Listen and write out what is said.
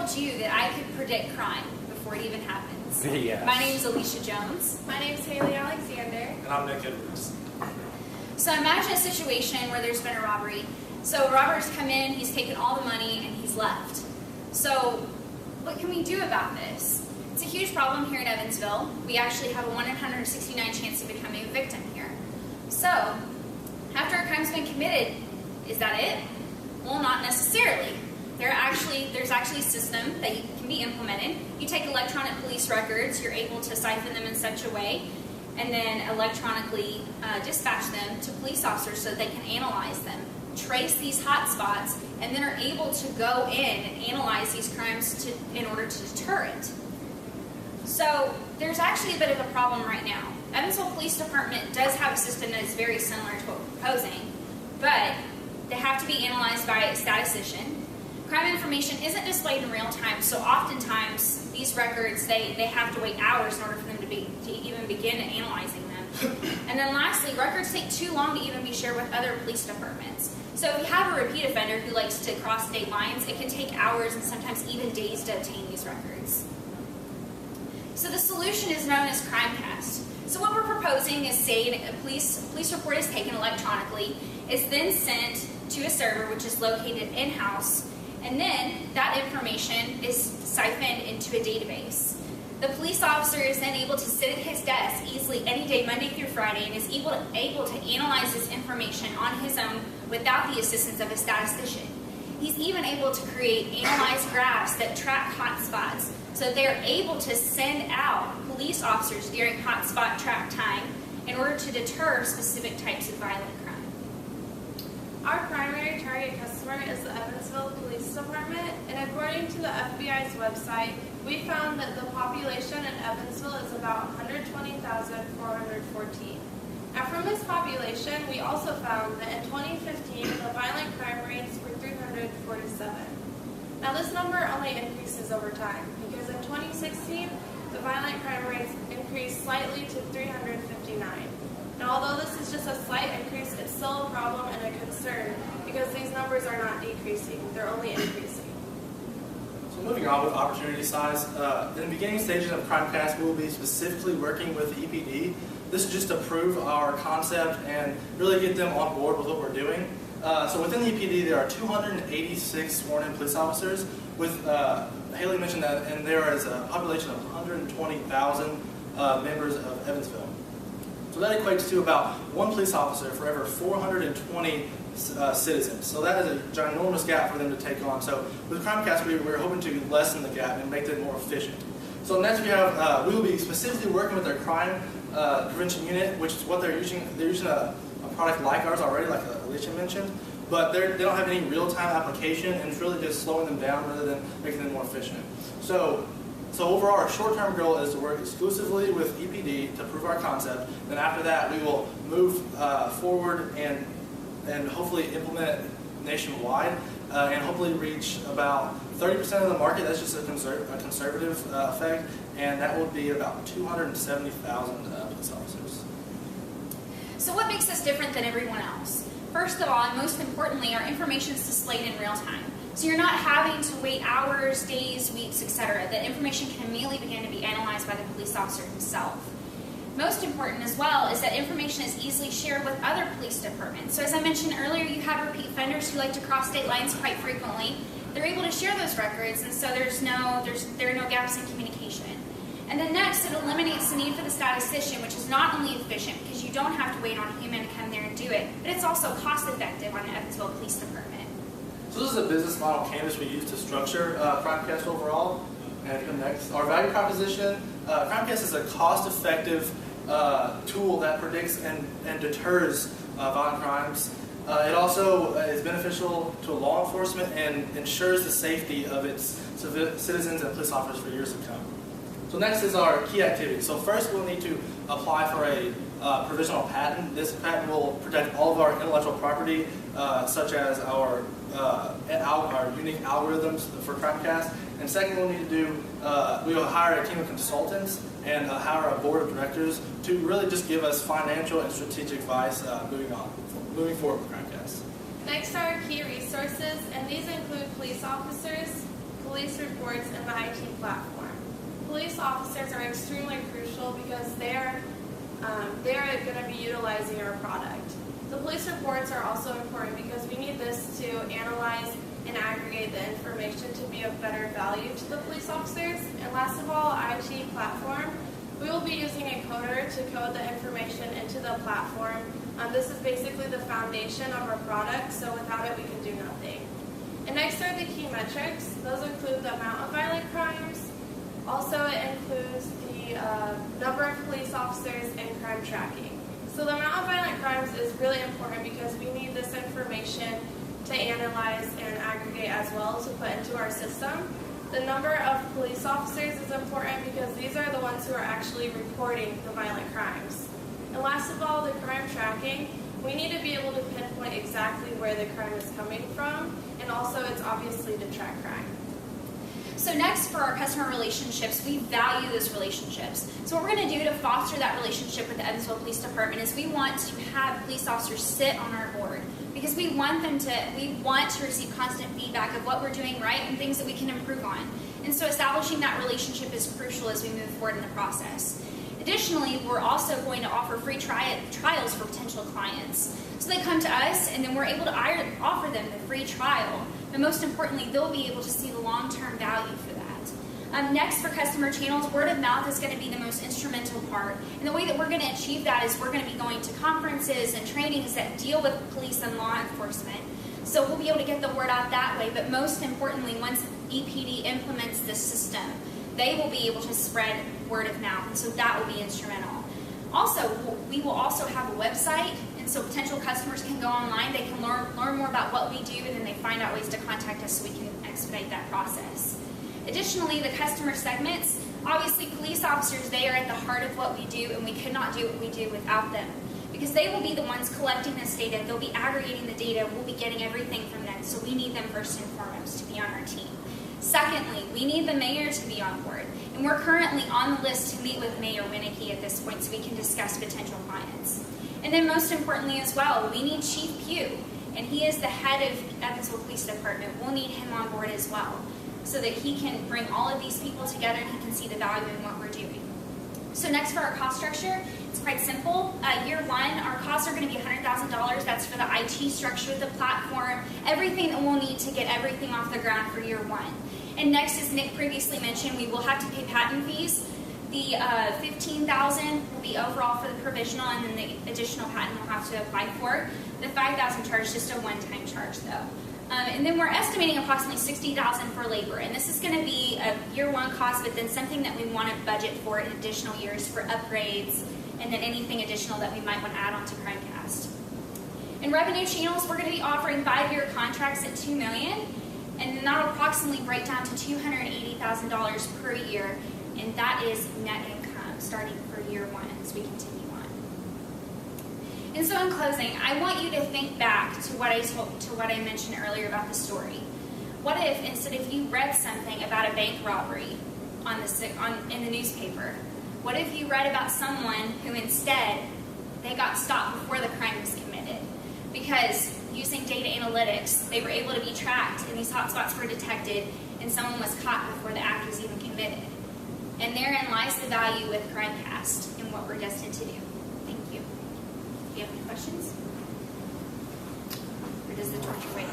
told you that I could predict crime before it even happens. Yes. My name is Aleisha Jones. My name's Haley Alexander. And I'm Nick Edwards. So imagine a situation where there's been a robbery. So a robber's come in, he's taken all the money, and he's left. So what can we do about this? It's a huge problem here in Evansville. We actually have a 1 in 169 chance of becoming a victim here. So, after a crime's been committed, is that it? Well, not necessarily. There's actually a system that can be implemented. You take electronic police records, you're able to siphon them in such a way, and then electronically dispatch them to police officers so that they can analyze them, trace these hot spots, and then are able to go in and analyze these crimes in order to deter it. So there's actually a bit of a problem right now. Evansville Police Department does have a system that is very similar to what we're proposing, but they have to be analyzed by a statistician. Crime information isn't displayed in real time, so oftentimes these records, they have to wait hours in order for them to even begin analyzing them. And then lastly, records take too long to even be shared with other police departments. So if you have a repeat offender who likes to cross state lines, it can take hours and sometimes even days to obtain these records. So the solution is known as CrimeCast. So what we're proposing is, say a police report is taken electronically, is then sent to a server which is located in-house, and then that information is siphoned into a database. The police officer is then able to sit at his desk easily any day, Monday through Friday, and is able to analyze this information on his own without the assistance of a statistician. He's even able to create analyzed graphs that track hotspots, so they're able to send out police officers during hotspot track time in order to deter specific types of violent crime. Our primary target customer is the Evansville Police Department, and according to the FBI's website, we found that the population in Evansville is about 120,414. Now from this population, we also found that in 2015, the violent crime rates were 347. Now this number only increases over time, because in 2016, the violent crime rates increased slightly to 359. Now although this is just a slight increase, it's still a problem and a concern, because these numbers are not decreasing, they're only increasing. So moving on with opportunity size, in the beginning stages of CrimeCast, we will be specifically working with the EPD. This is just to prove our concept and really get them on board with what we're doing. So within the EPD, there are 286 sworn-in police officers. With Haley mentioned that, and there is a population of 120,000 members of Evansville. So that equates to about one police officer for every 420 citizens. So that is a ginormous gap for them to take on. So with CrimeCast, we're hoping to lessen the gap and make them more efficient. So next we will be specifically working with their crime prevention unit, which is what they're using. They're using a product like ours already, like Aleisha mentioned, but they don't have any real-time application, and it's really just slowing them down rather than making them more efficient. So overall, our short-term goal is to work exclusively with EPD to prove our concept. Then after that, we will move forward and hopefully implement it nationwide, and hopefully reach about 30% of the market. That's just a conservative effect, and that would be about 270,000 police officers. So what makes us different than everyone else? First of all, and most importantly, our information is displayed in real time. So you're not having to wait hours, days, weeks, etc. The information can immediately begin to be analyzed by the police officer himself. Most important as well is that information is easily shared with other police departments. So as I mentioned earlier, you have repeat offenders who like to cross state lines quite frequently. They're able to share those records, and so there are no gaps in communication. And then next, it eliminates the need for the statistician, which is not only efficient because you don't have to wait on a human to come there and do it, but it's also cost-effective on the Evansville Police Department. So this is a business model canvas we use to structure CrimeCast overall. And next, our value proposition. CrimeCast is a cost-effective tool that predicts and deters violent crimes. It also is beneficial to law enforcement and ensures the safety of its citizens and police officers for years to come. So next is our key activity. So first we'll need to apply for a provisional patent. This patent will protect all of our intellectual property, such as our unique algorithms for CrimeCast. And second, we'll need to do, we will hire a team of consultants and hire a board of directors to really just give us financial and strategic advice moving forward with CrimeCast. Next are our key resources, and these include police officers, police reports, extremely crucial because they're going to be utilizing our product. The police reports are also important because we need this to analyze and aggregate the information to be of better value to the police officers. And last of all, IT platform. We will be using a coder to code the information into the platform. This is basically the foundation of our product, so without it we can do nothing. And next are the key metrics. Those include the amount of violent crimes. Also, it includes the number of police officers and crime tracking. So the amount of violent crimes is really important because we need this information to analyze and aggregate as well to put into our system. The number of police officers is important because these are the ones who are actually reporting the violent crimes. And last of all, the crime tracking. We need to be able to pinpoint exactly where the crime is coming from, and also it's obviously to track crime. So next, for our customer relationships, we value those relationships. So what we're going to do to foster that relationship with the Evansville Police Department is we want to have police officers sit on our board because we want to receive constant feedback of what we're doing right and things that we can improve on. And so establishing that relationship is crucial as we move forward in the process. Additionally, we're also going to offer free trials for potential clients. So they come to us and then we're able to offer them the free trial. But most importantly, they'll be able to see the long-term value for that. Next, for customer channels, word of mouth is going to be the most instrumental part. And the way that we're going to achieve that is we're going to be going to conferences and trainings that deal with police and law enforcement. So we'll be able to get the word out that way. But most importantly, once EPD implements this system, they will be able to spread word of mouth. And so that will be instrumental. Also, we will also have a website. And so potential customers can go online, they can learn more about what we do, and then they find out ways to contact us so we can expedite that process. Additionally, the customer segments, obviously police officers, they are at the heart of what we do, and we could not do what we do without them. Because they will be the ones collecting this data, they'll be aggregating the data, we'll be getting everything from them, so we need them first and foremost to be on our team. Secondly, we need the mayor to be on board, and we're currently on the list to meet with Mayor Winnicky at this point so we can discuss potential clients. And then most importantly as well, we need Chief Pugh, and he is the head of Evansville Police Department. We'll need him on board as well so that he can bring all of these people together and he can see the value in what we're doing. So next, for our cost structure, it's quite simple. Year one, our costs are going to be $100,000. That's for the IT structure, the platform, everything that we'll need to get everything off the ground for year one. And next, as Nick previously mentioned, we will have to pay patent fees. The $15,000 will be overall for the provisional, and then the additional patent we'll have to apply for. The $5,000 charge is just a one-time charge, though. And then we're estimating approximately $60,000 for labor, and this is going to be a year one cost, but then something that we want to budget for in additional years for upgrades, and then anything additional that we might want to add on to Crimecast. In revenue channels, we're going to be offering 5-year contracts at $2 million, and then that'll approximately break down to $280,000 per year. And that is net income starting for year one as we continue on. And so in closing, I want you to think back to what I mentioned earlier about the story. What if instead of you read something about a bank robbery in the newspaper, what if you read about someone who instead they got stopped before the crime was committed? Because using data analytics, they were able to be tracked and these hotspots were detected and someone was caught before the act was even committed. And therein lies the value with Crimecast and what we're destined to do. Thank you. Do you have any questions? Or does the torture wait?